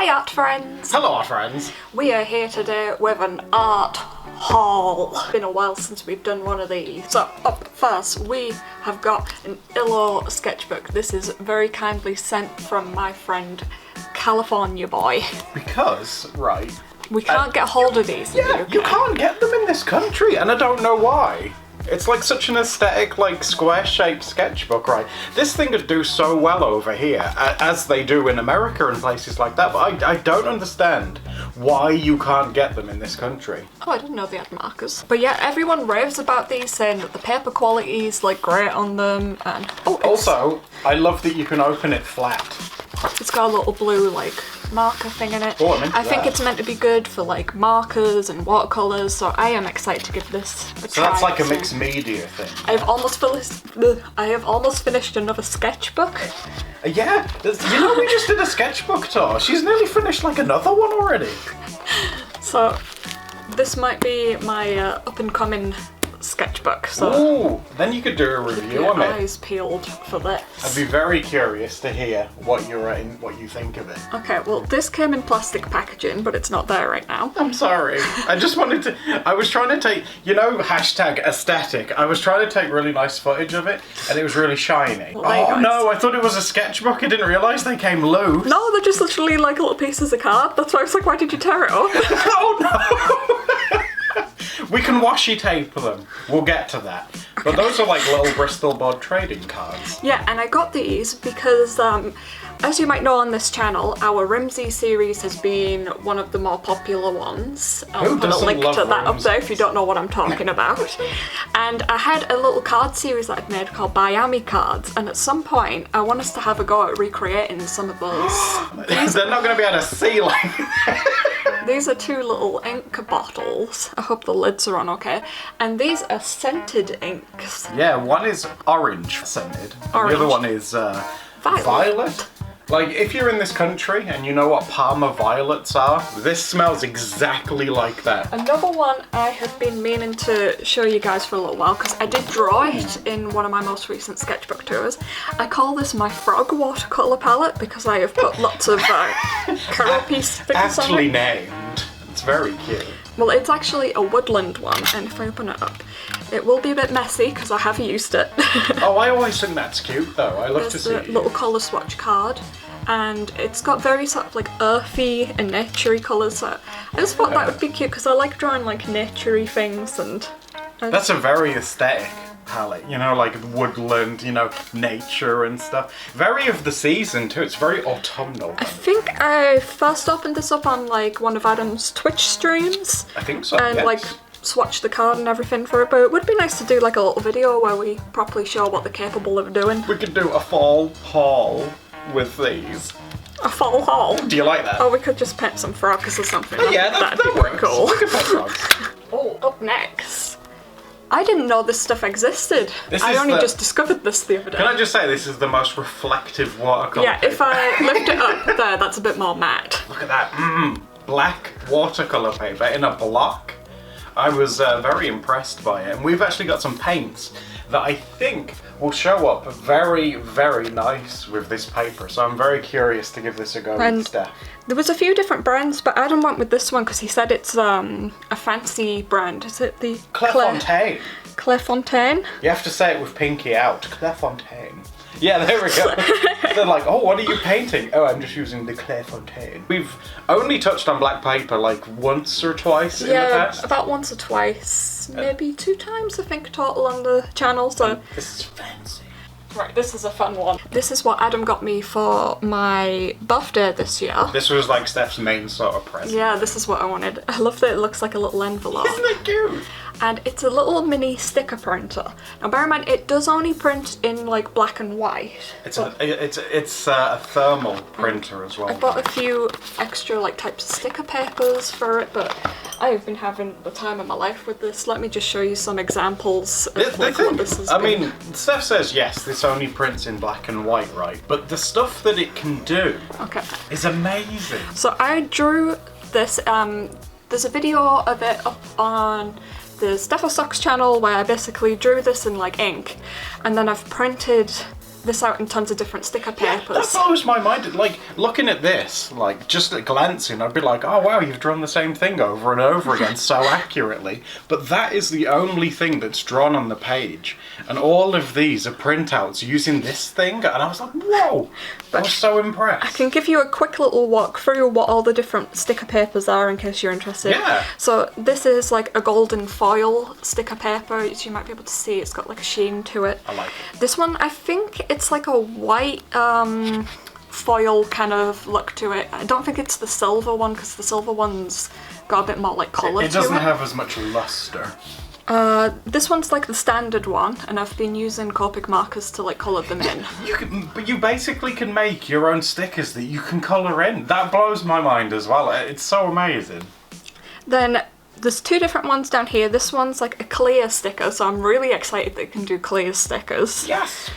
Hi art friends! Hello art friends! We are here today with an art haul. It's been a while since we've done one of these. So up first we have got an Illo sketchbook. This is very kindly sent from my friend California Boy. Because, right... We can't get hold of these in the UK. You can't get them in this country and I don't know why. It's like such an aesthetic, like square-shaped sketchbook, right? This thing could do so well over here, as they do in America and places like that, but I don't understand why you can't get them in this country. Oh, I didn't know they had markers. But yeah, everyone raves about these, saying that the paper quality is like great on them, and also, I love that you can open it flat. It's got a little blue like marker thing in it. Oh, I think it's meant to be good for like markers and watercolors, so I am excited to give this a try. So that's like a mixed media thing. I have almost finished another sketchbook. Yeah, you know, we just did a sketchbook tour. She's nearly finished like another one already. So this might be my up and coming sketchbook. So ooh, then you could do a review on it. Eyes peeled for this. I'd be very curious to hear what you think of it. Okay, well this came in plastic packaging, but it's not there right now. I'm sorry. I just wanted to. I was trying to take, you know, hashtag aesthetic. I was trying to take really nice footage of it, and it was really shiny. Well, oh no! I thought it was a sketchbook. I didn't realise they came loose. No, they're just literally like little pieces of card. That's why I was like, why did you tear it up? Oh no! We can washi tape them. We'll get to that. Okay. But those are like little Bristol board trading cards. Yeah, and I got these because, as you might know on this channel, our Rimsey series has been one of the more popular ones. I'll put a link to that up there if you don't know what I'm talking about. And I had a little card series that I'd made called Miami cards, and at some point I want us to have a go at recreating some of those. They're not going to be able to see like These are two little ink bottles. I hope the lids are on okay. And these are scented inks. Yeah, one is orange scented. Orange. The other one is violet. Like, if you're in this country and you know what Parma violets are, this smells exactly like that. Another one I have been meaning to show you guys for a little while, because I did draw it in one of my most recent sketchbook tours. I call this my frog watercolor palette because I have put lots of Crayola stickers on it. Actually named. It's very cute. Well, it's actually a woodland one, and if I open it up, it will be a bit messy because I have used it. Oh, I always think that's cute though. I love to see it. Little colour swatch card, and it's got very sort of like earthy and naturey colours. So I just thought that would be cute because I like drawing like naturey things, and that's a very aesthetic palette, you know, like woodland, you know, nature and stuff. Very of the season too. It's very autumnal. I think I first opened this up on like one of Adam's Twitch streams. I think so. And yes. like swatch the card and everything for it, but it would be nice to do like a little video where we properly show what they're capable of doing. We could do a fall haul with these. A fall haul? Do you like that? Oh, we could just paint some frogs or something. Oh, yeah, that works. Cool. We could paint frogs. Oh, up next. I didn't know this stuff existed. I only just discovered this the other day. Can I just say this is the most reflective watercolor Yeah, paper. if I lift it up there, that's a bit more matte. Look at that. Black watercolor paper in a block. I was very impressed by it, and we've actually got some paints that I think will show up very, very nice with this paper, so I'm very curious to give this a go with Steph. There was a few different brands, but Adam went with this one because he said it's a fancy brand. Is it the Clairefontaine? Clairefontaine? You have to say it with pinky out. Clairefontaine. Yeah, there we go. They're like, oh, what are you painting? Oh, I'm just using the Clairefontaine. We've only touched on black paper like once or twice in the past. Yeah, about once or twice. Maybe 2 times, I think, total on the channel, so... This is fancy. Right, this is a fun one. This is what Adam got me for my birthday this year. This was like Steph's main sort of present. Yeah, this is what I wanted. I love that it looks like a little envelope. Isn't it cute? And it's a little mini sticker printer. Now bear in mind, it does only print in like black and white. It's a thermal printer as well. I bought a few extra like types of sticker papers for it, but I have been having the time of my life with this. Let me just show you some examples of what this has been. I mean, Steph says yes, this only prints in black and white, right? But the stuff that it can do is amazing. So I drew this, there's a video of it up on the Steph channel where I basically drew this in like ink, and then I've printed this out in tons of different sticker Yeah, papers. that blows my mind. Like, looking at this, like, just at glancing, I'd be like, oh wow, you've drawn the same thing over and over again so accurately. But that is the only thing that's drawn on the page. And all of these are printouts using this thing. And I was like, whoa! I was so impressed. I can give you a quick little walk through what all the different sticker papers are in case you're interested. Yeah. So this is like a golden foil sticker paper. As you might be able to see, it's got like a sheen to it. I like it. This one, I think it's like a white foil kind of look to it. I don't think it's the silver one because the silver one's got a bit more like colour to it. It doesn't have as much luster. This one's like the standard one, and I've been using Copic markers to like colour them in. But you basically can make your own stickers that you can colour in. That blows my mind as well. It's so amazing. Then there's two different ones down here. This one's like a clear sticker, so I'm really excited that it can do clear stickers. Yes!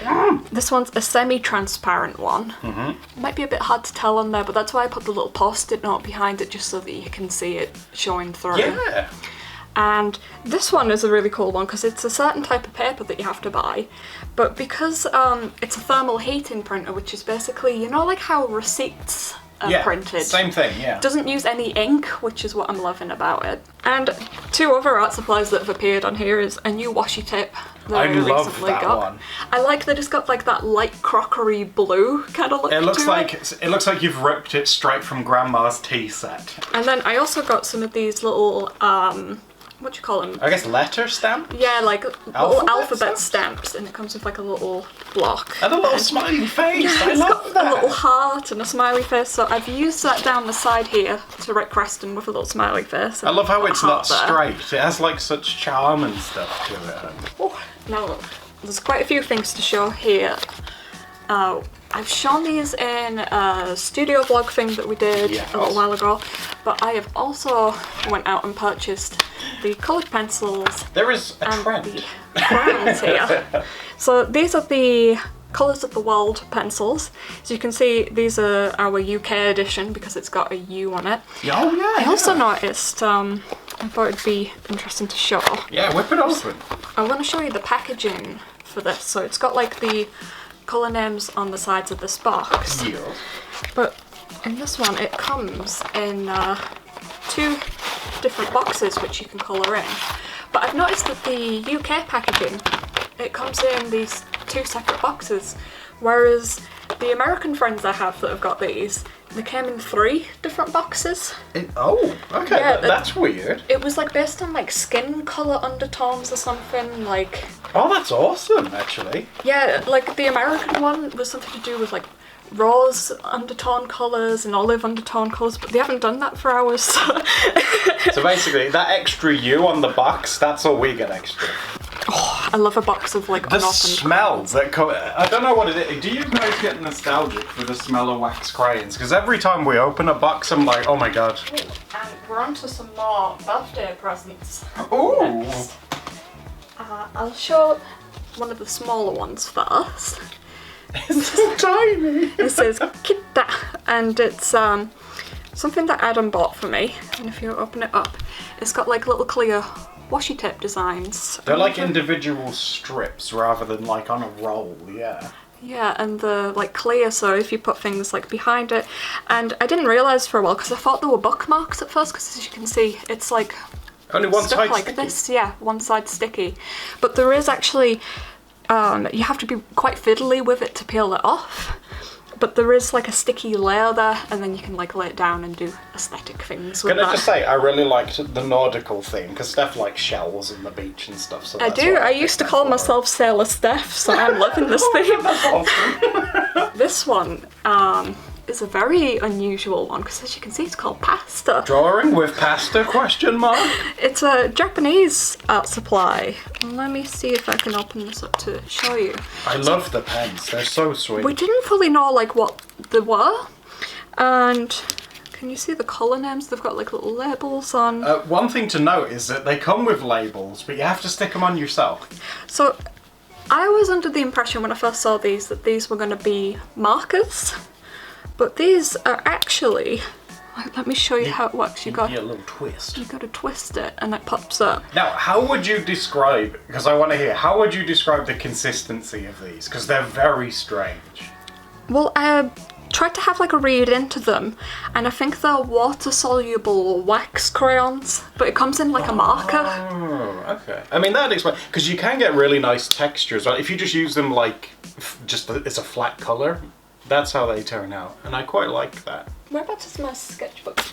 This one's a semi-transparent one. Mm-hmm. Might be a bit hard to tell on there, but that's why I put the little post-it note behind it just so that you can see it showing through. Yeah! And this one is a really cool one because it's a certain type of paper that you have to buy, but because it's a thermal heating printer, which is basically, you know, like how receipts are printed. Same thing, yeah. Doesn't use any ink, which is what I'm loving about it. And two other art supplies that have appeared on here is a new washi tape that I love recently that got. one. I like that it's got like that light crockery blue kind of look It looks to like it. it looks like you've ripped it straight from Grandma's tea set. And then I also got some of these little what do you call them? I guess letter stamp? Yeah, like little alphabet stamps, and it comes with like a little block. And a little smiley face. Yeah, I it's love got that. a little heart and a smiley face, so I've used that down the side here to write Creston with a little smiley face. I love how it's not there. straight. It has like such charm and stuff to it. Oh, now, there's quite a few things to show here. I've shown these in a studio vlog thing that we did a little while ago, but I have also went out and purchased the coloured pencils. There is a and trend. The crayons here. So these are the Colours of the World pencils. So you can see these are our UK edition because it's got a U on it. Oh yeah. I also noticed, I thought it'd be interesting to show. Yeah, whip it open. I want to show you the packaging for this. So it's got like the colour names on the sides of this box. Yeah. But in this one it comes in two different boxes which you can colour in. But I've noticed that the UK packaging, it comes in these two separate boxes, whereas the American friends I have that have got these, they came in three different boxes. Oh, okay, Yeah, that's weird. It was like based on like skin colour undertones or something, like... Oh, that's awesome, actually. Yeah, like the American one was something to do with like rose undertone colours and olive undertone colours, but they haven't done that for ours. So basically, that extra U on the box, that's all we get extra. Oh, I love a box of like The unopened smell crayons. that I don't know what it is. Do you guys get nostalgic for the smell of wax crayons? Because every time we open a box, I'm like, oh my god. And we're on to some more birthday presents. Ooh. Next. I'll show one of the smaller ones first. It's so tiny. This is Kitta, and it's something that Adam bought for me. And if you open it up, it's got like little clear washi tape designs. They're like individual strips rather than like on a roll, yeah. Yeah, and the like clear, so if you put things like behind it. And I didn't realise for a while because I thought they were bookmarks at first, because as you can see, it's like only one stuck side like sticky. this. Yeah, one side sticky. But there is actually, you have to be quite fiddly with it to peel it off. But there is like a sticky layer there, and then you can like lay it down and do aesthetic things with Can I that. just say, I really liked the nautical theme, because Steph likes shells and the beach and stuff, so I that's do. what I used to picked call that for. myself Sailor Steph, so I'm loving this theme. That's awesome. This one is a very unusual one, because as you can see, it's called pasta. Drawing with pasta, question mark? It's a Japanese art supply. Let me see if I can open this up to show you. I love the pens, they're so sweet. We didn't fully know like what they were, and can you see the colour names? They've got like little labels on. One thing to note is that they come with labels, but you have to stick them on yourself. So I was under the impression when I first saw these that these were going to be markers, but these are actually Let me show you how it works. You got a little twist. You got to twist it, and it pops up. Now, how would you describe? Because I want to hear. How would you describe the consistency of these? Because they're very strange. Well, I tried to have like a read into them, and I think they're water-soluble wax crayons, but it comes in like a marker. Oh, okay. I mean, that explains, because you can get really nice textures, right? If you just use them like, it's a flat colour, that's how they turn out, and I quite like that. Whereabouts is my sketchbook?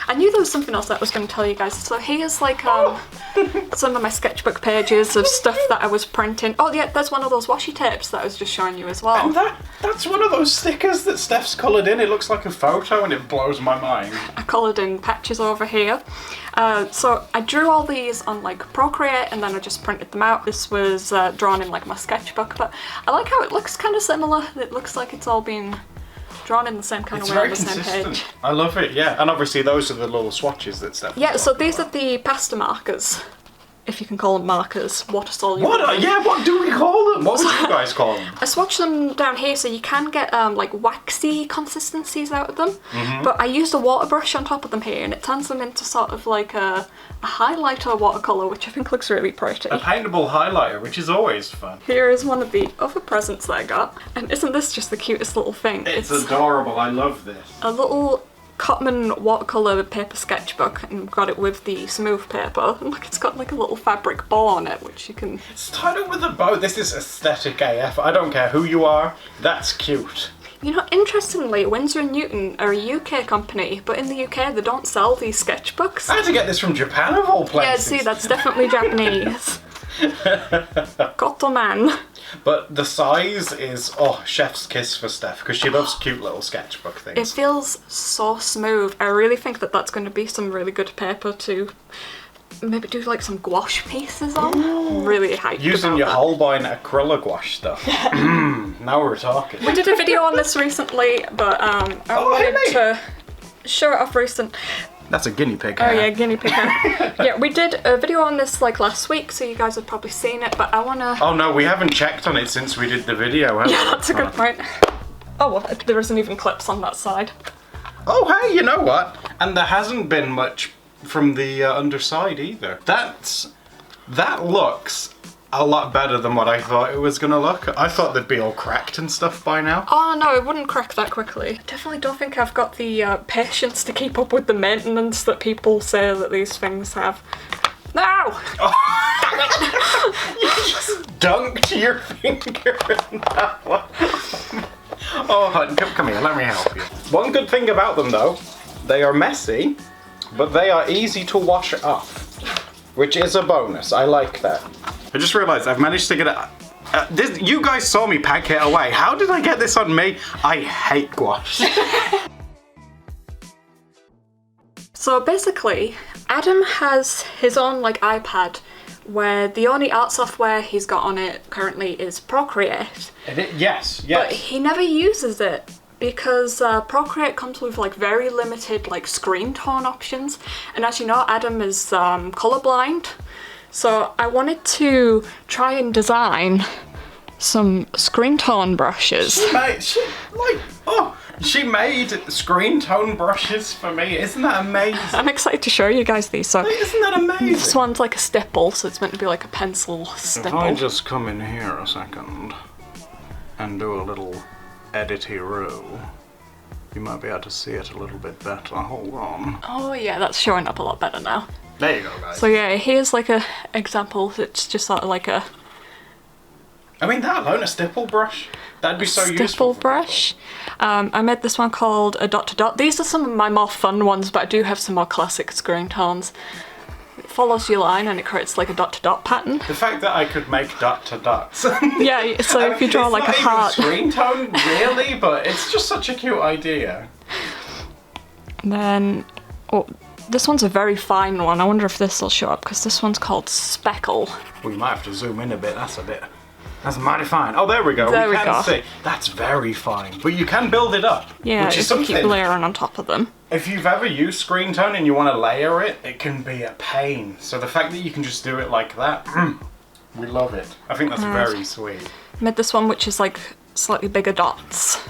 I knew there was something else that I was going to tell you guys. So here's like some of my sketchbook pages of stuff that I was printing. Oh yeah, there's one of those washi tapes that I was just showing you as well. And that's one of those stickers that Steph's coloured in. It looks like a photo and it blows my mind. I coloured in patches over here. So I drew all these on like Procreate and then I just printed them out. This was drawn in like my sketchbook, but I like how it looks kind of similar. It looks like it's all been drawn in the same kind of way on the same page. I love it, yeah. And obviously those are the little swatches that Steph. Yeah, so these are the pasta markers, if you can call them markers, water soluble. What do we call them? What would you guys call them? I swatched them down here so you can get like waxy consistencies out of them, but I used a water brush on top of them here and it turns them into sort of like a highlighter watercolour, which I think looks really pretty. A paintable highlighter, which is always fun. Here is one of the other presents that I got, and isn't this just the cutest little thing? It's adorable, I love this. A little Cotman watercolour paper sketchbook, and got it with the smooth paper. And look, it's got like a little fabric bow on it, which you can... It's tied up with a bow. This is aesthetic AF. I don't care who you are, that's cute. You know, interestingly, Winsor & Newton are a UK company, but in the UK they don't sell these sketchbooks. I had to get this from Japan of all places. Yeah, see, that's definitely Japanese. Cotman. But the size is, chef's kiss for Steph, because she loves cute little sketchbook things. It feels so smooth. I really think that that's going to be some really good paper to maybe do like some gouache pieces on. I'm really hyped Using about your that. Holbein acrylic gouache stuff. Now we're talking. We did a video on this recently, but I wanted to show it off recent. That's a guinea pig. Oh yeah, guinea pig hair. Yeah, we did a video on this like last week, so you guys have probably seen it, but I wanna... Oh no, we haven't checked on it since we did the video, have we? Yeah, that's a good point. Oh, well, there isn't even clips on that side. Oh hey, you know what? And there hasn't been much from the underside either. That looks a lot better than what I thought it was gonna look. I thought they'd be all cracked and stuff by now. Oh no, it wouldn't crack that quickly. I definitely don't think I've got the patience to keep up with the maintenance that people say that these things have. No! Oh. You just dunked your finger in that one. Oh, hun, come here, let me help you. One good thing about them though, they are messy, but they are easy to wash off, which is a bonus. I like that. I just realised I've managed to get it. You guys saw me pack it away. How did I get this on me? I hate gouache. So basically, Adam has his own like iPad where the only art software he's got on it currently is Procreate. Yes. But he never uses it because Procreate comes with like very limited like screen tone options, and as you know, Adam is colorblind. So I wanted to try and design some screen tone brushes. She made screen tone brushes for me. Isn't that amazing? I'm excited to show you guys these. So isn't that amazing? This one's like a stipple, so it's meant to be like a pencil stipple. If I just come in here a second and do a little edity-roo, you might be able to see it a little bit better. Hold on. Oh yeah, that's showing up a lot better now. There you go, guys. So yeah, here's like a example. It's just sort of like a... I mean, that alone, a stipple brush, that'd be so useful. Stipple brush. I made this one called a dot to dot. These are some of my more fun ones, but I do have some more classic screen tones. It follows your line and it creates like a dot to dot pattern. The fact that I could make dot to dots. Yeah, so if you draw like a heart. It's not even screen tone, really, but it's just such a cute idea. And then, this one's a very fine one. I wonder if this will show up, because this one's called Speckle. We might have to zoom in a bit, that's mighty fine. Oh, there we go. There we can go. See. That's very fine. But you can build it up. Yeah, which is you can something. keep layering on top of them. If you've ever used screen tone and you want to layer it, it can be a pain. So the fact that you can just do it like that, we love it. I think that's very sweet. I made this one which is like slightly bigger dots.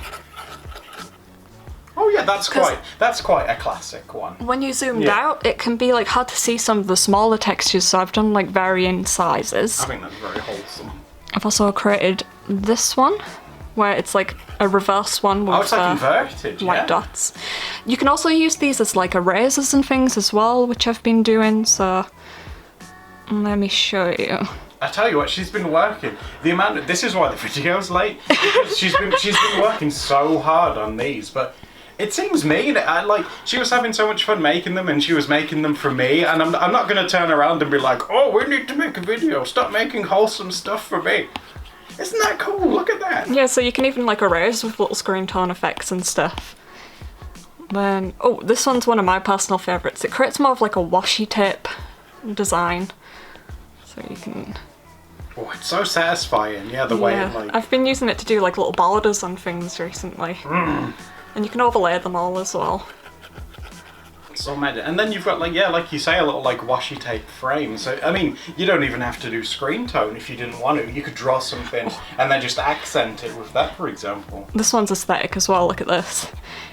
Oh Yeah, that's quite a classic one. When you zoomed out, it can be like hard to see some of the smaller textures, so I've done like varying sizes. I think that's very wholesome. I've also created this one, where it's like a reverse one with it's like inverted, white dots. You can also use these as like erasers and things as well, which I've been doing, so let me show you. I tell you what, she's been working. This is why the video's late. Because she's been working so hard on these, but it seems mean. She was having so much fun making them, and she was making them for me, and I'm not going to turn around and be like, oh, we need to make a video. Stop making wholesome stuff for me. Isn't that cool? Look at that. Yeah, so you can even like erase with little screen tone effects and stuff. Then, this one's one of my personal favourites. It creates more of like a washi tape design. So you can... Oh, it's so satisfying, the way it like... I've been using it to do like little borders on things recently. And you can overlay them all as well. So mad. And then you've got like you say, a little like washi tape frame. So, I mean, you don't even have to do screen tone if you didn't want to. You could draw something and then just accent it with that, for example. This one's aesthetic as well, look at this.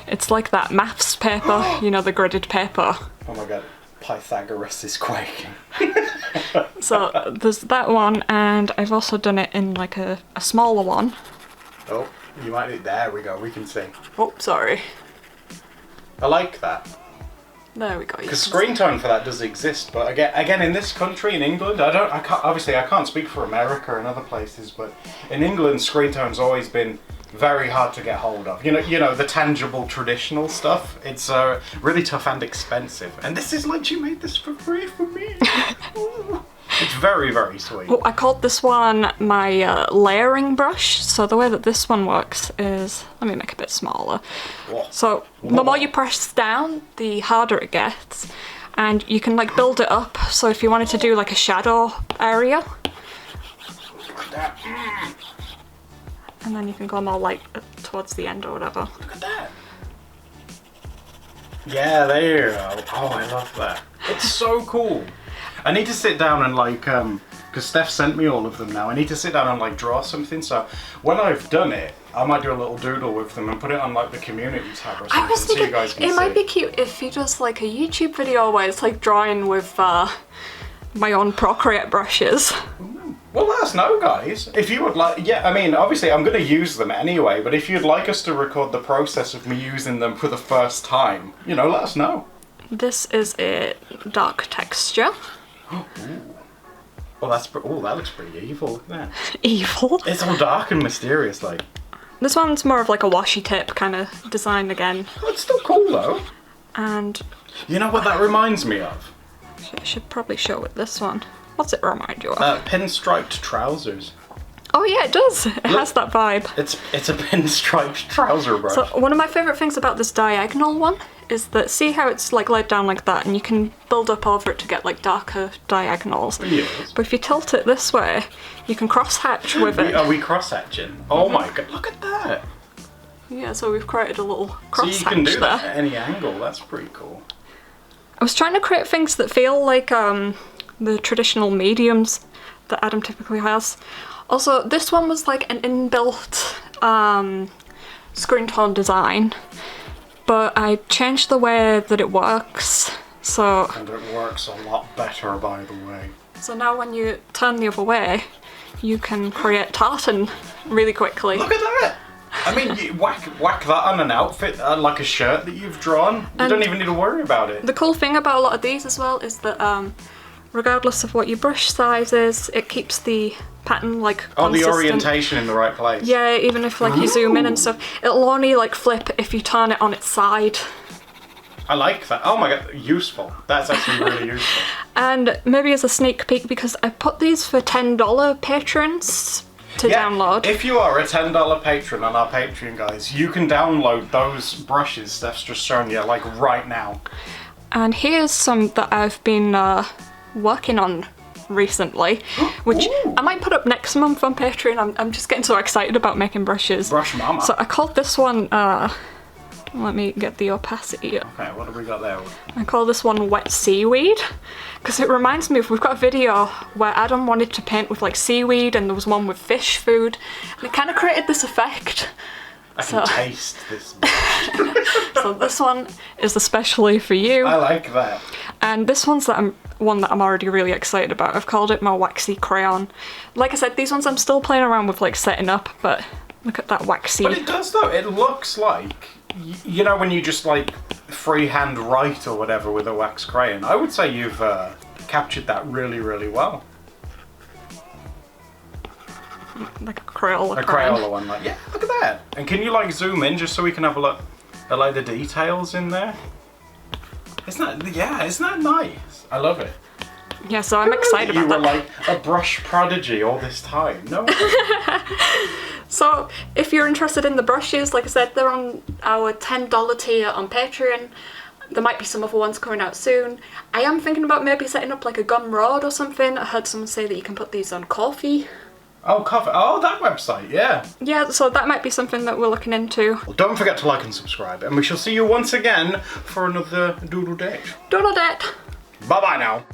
It's like that maths paper, you know, the gridded paper. Oh my god. Pythagoras is quaking. So there's that one, and I've also done it in like a smaller one. Oh, you might. There we go. We can see. Oh, sorry. I like that. There we go. Because screen tone for that does exist, but again, in this country, in England, I can't speak for America and other places, but in England, screen tone's always been very hard to get hold of. You know the tangible traditional stuff. It's really tough and expensive. And this is like, she made this for free for me. It's very, very sweet. I called this one my layering brush. So the way that this one works is, let me make it a bit smaller. Whoa. So the more you press down, the harder it gets. And you can like build it up. So if you wanted to do like a shadow area. Look at that. And then you can go more like towards the end or whatever. Look at that. Yeah, there you go. Oh, I love that. It's so cool. I need to sit down and like, because Steph sent me all of them now. I need to sit down and like draw something. So when I've done it, I might do a little doodle with them and put it on like the community tab or something so you guys can see. It might be cute if he does like a YouTube video where it's like drawing with my own Procreate brushes. Well, let us know, guys. If you would like, I mean, obviously I'm going to use them anyway, but if you'd like us to record the process of me using them for the first time, let us know. This is a dark texture. Well, that looks pretty evil, look at that. Evil? It's all dark and mysterious, like. This one's more of like a washi tape kind of design again. Oh, it's still cool, though. And... You know what that reminds me of? I should probably show it this one. What's it remind you of? Pinstriped trousers. Oh yeah, it does. It has that vibe. It's a pinstriped trouser brush. So one of my favourite things about this diagonal one is that, see how it's like laid down like that, and you can build up over it to get like darker diagonals. Yes. But if you tilt it this way, you can cross-hatch with it. Are we cross-hatching? Oh my god, look at that. Yeah, so we've created a little cross-hatch there. So you can do that at any angle, that's pretty cool. I was trying to create things that feel like the traditional mediums that Adam typically has. Also, this one was like an inbuilt screen tone design, but I changed the way that it works, so... And it works a lot better, by the way. So now when you turn the other way, you can create tartan really quickly. Look at that! I mean, you whack that on an outfit, like a shirt that you've drawn. You don't even need to worry about it. The cool thing about a lot of these as well is that regardless of what your brush size is, it keeps the pattern like consistent. The orientation in the right place. Yeah, even if like you zoom in and stuff, it'll only like flip if you turn it on its side. I like that. Oh my god, useful. That's actually really useful. And maybe as a sneak peek, because I put these for $10 patrons to download. If you are a $10 patron on our Patreon, guys, you can download those brushes Steph's just shown you, like right now. And here's some that I've been working on recently, which I might put up next month on Patreon. I'm just getting so excited about making brushes. Brush mama. So I called this one, let me get the opacity up. Okay, what have we got there? I call this one Wet Seaweed, because it reminds me of, we've got a video where Adam wanted to paint with like seaweed and there was one with fish food, and it kind of created this effect. I can taste this. So this one is especially for you. I like that. And this one's one that I'm already really excited about. I've called it my waxy crayon. Like I said, these ones I'm still playing around with like setting up, but look at that waxy. But it does though, it looks like, you know when you just like freehand write or whatever with a wax crayon, I would say you've captured that really, really well. Like a Crayola. A Crayola one, like, yeah, look at that. And can you like zoom in just so we can have a look at like the details in there? Isn't that nice? I love it. Yeah, so I'm excited about that. You were like a brush prodigy all this time. No. So if you're interested in the brushes, like I said, they're on our $10 tier on Patreon. There might be some other ones coming out soon. I am thinking about maybe setting up like a gum road or something. I heard someone say that you can put these on coffee. Oh, coffee. Oh, that website, yeah. Yeah, so that might be something that we're looking into. Well, don't forget to like and subscribe, and we shall see you once again for another Doodle date. Doodle date. Bye-bye now.